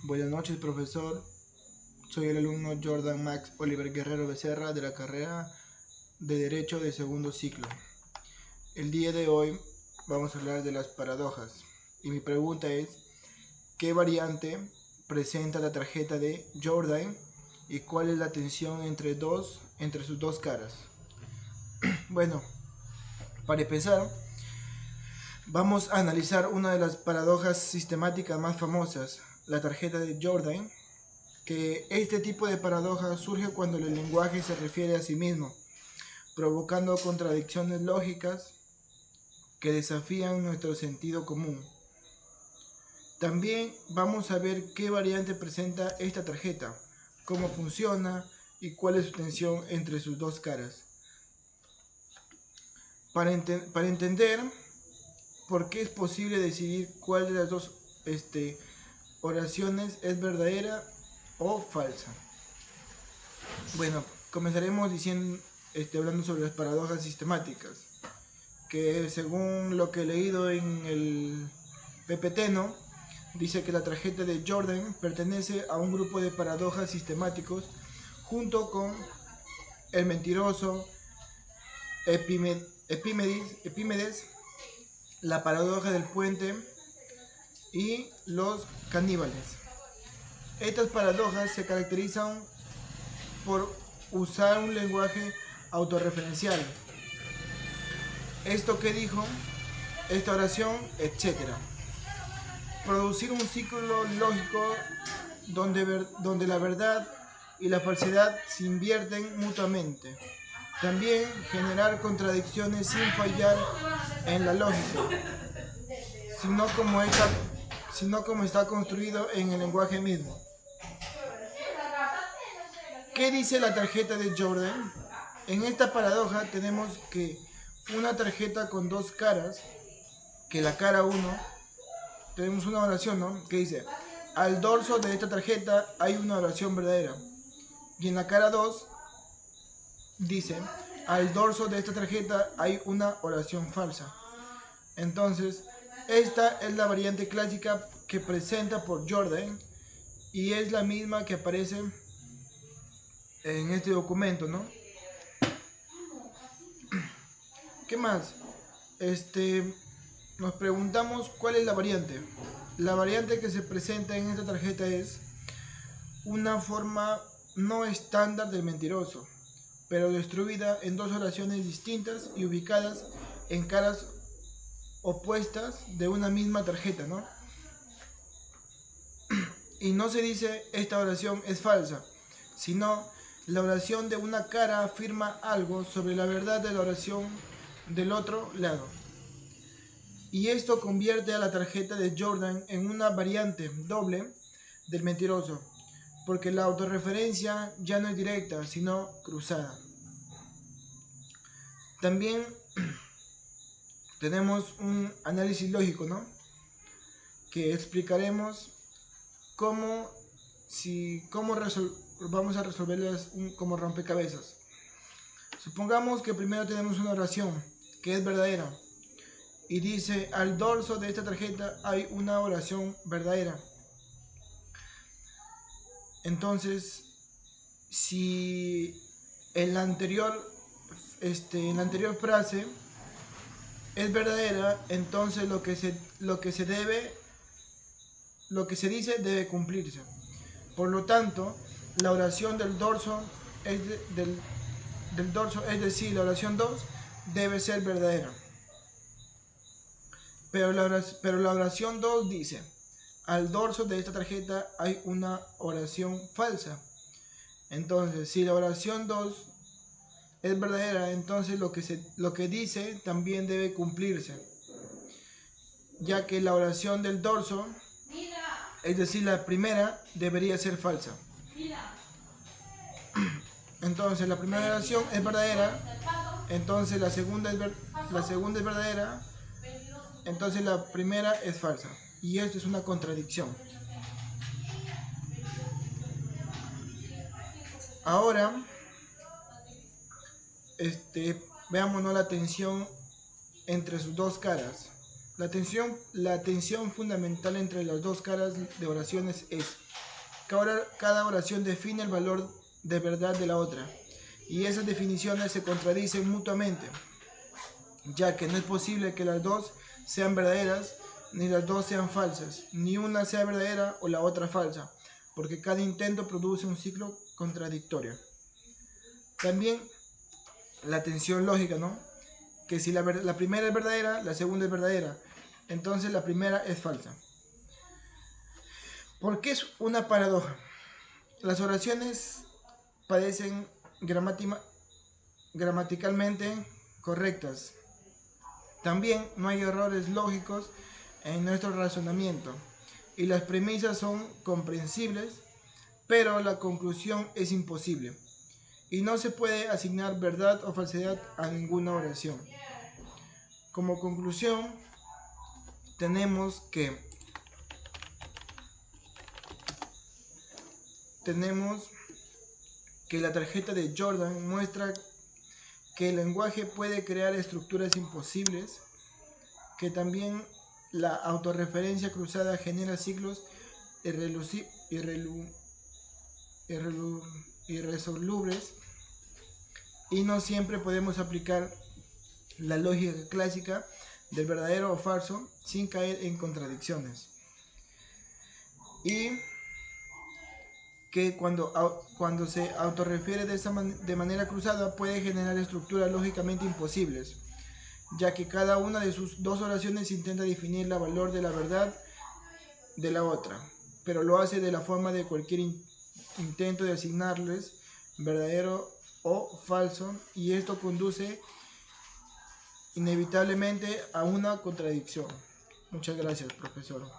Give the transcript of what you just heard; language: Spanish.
Buenas noches, profesor. Soy el alumno Jordan Max Oliver Guerrero Becerra de la carrera de Derecho de segundo ciclo. El día de hoy vamos a hablar de las paradojas y mi pregunta es: ¿qué variante presenta la tarjeta de Jordan y cuál es la tensión entre sus dos caras? Bueno, para empezar, vamos a analizar una de las paradojas sistemáticas más famosas, la tarjeta de Jordan, que este tipo de paradoja surge cuando el lenguaje se refiere a sí mismo, provocando contradicciones lógicas que desafían nuestro sentido común. También vamos a ver qué variante presenta esta tarjeta, cómo funciona y cuál es su tensión entre sus dos caras. Para entender por qué es posible decidir cuál de las dos oraciones es verdadera o falsa. Bueno, comenzaremos hablando sobre las paradojas sistemáticas, que según lo que he leído en el PPT, ¿no? Dice que la tarjeta de Jordan pertenece a un grupo de paradojas sistemáticos junto con el mentiroso, Epímedes, la paradoja del puente y los caníbales. Estas paradojas se caracterizan por usar un lenguaje autorreferencial. Esto que dijo, esta oración, etc. Producir un ciclo lógico donde la verdad y la falsedad se invierten mutuamente. También generar contradicciones sin fallar en la lógica, sino como está construido en el lenguaje mismo. ¿Qué dice la tarjeta de Jordan? En esta paradoja tenemos que una tarjeta con dos caras, que la cara 1, tenemos una oración, ¿no? Que dice: al dorso de esta tarjeta hay una oración verdadera. Y en la cara 2 dice: al dorso de esta tarjeta hay una oración falsa. Entonces, esta es la variante clásica que presenta por Jordan y es la misma que aparece en este documento, ¿no? ¿Qué más? Nos preguntamos cuál es la variante. La variante que se presenta en esta tarjeta es una forma no estándar del mentiroso, pero distribuida en dos oraciones distintas y ubicadas en caras opuestas de una misma tarjeta, ¿no? Y no se dice esta oración es falsa, sino la oración de una cara afirma algo sobre la verdad de la oración del otro lado. Y esto convierte a la tarjeta de Jordan en una variante doble del mentiroso, porque la autorreferencia ya no es directa, sino cruzada. También tenemos un análisis lógico, ¿no? Que explicaremos vamos a resolverlas como rompecabezas. Supongamos que primero tenemos una oración que es verdadera y dice: al dorso de esta tarjeta hay una oración verdadera. Entonces, si en la anterior frase es verdadera, entonces lo que se dice debe cumplirse. Por lo tanto, la oración del dorso es decir, la oración 2 debe ser verdadera. Pero la oración 2 dice: al dorso de esta tarjeta hay una oración falsa. Entonces, si la oración 2 es verdadera, entonces lo que dice también debe cumplirse, ya que la oración del dorso, es decir, la primera, debería ser falsa. Entonces, la primera oración es verdadera, entonces la segunda es verdadera, entonces la primera es falsa. Y esto es una contradicción. Ahora, veámonos la tensión entre sus dos caras. La tensión fundamental entre las dos caras de oraciones es Cada oración define el valor de verdad de la otra, y esas definiciones se contradicen mutuamente, ya que no es posible que las dos sean verdaderas, ni las dos sean falsas, ni una sea verdadera o la otra falsa, porque cada intento produce un ciclo contradictorio. También la tensión lógica, ¿no? Que si la primera es verdadera, la segunda es verdadera, entonces la primera es falsa. ¿Por qué es una paradoja? Las oraciones parecen gramaticalmente correctas. También no hay errores lógicos en nuestro razonamiento y las premisas son comprensibles, pero la conclusión es imposible y no se puede asignar verdad o falsedad a ninguna oración. Como conclusión, tenemos que la tarjeta de Jordan muestra que el lenguaje puede crear estructuras imposibles, que también la autorreferencia cruzada genera ciclos irresolubles y no siempre podemos aplicar la lógica clásica del verdadero o falso sin caer en contradicciones. Y que cuando se autorrefiere de manera cruzada puede generar estructuras lógicamente imposibles, ya que cada una de sus dos oraciones intenta definir el valor de la verdad de la otra, pero lo hace de la forma de cualquier intento de asignarles verdadero o falso, y esto conduce inevitablemente a una contradicción. Muchas gracias, profesor.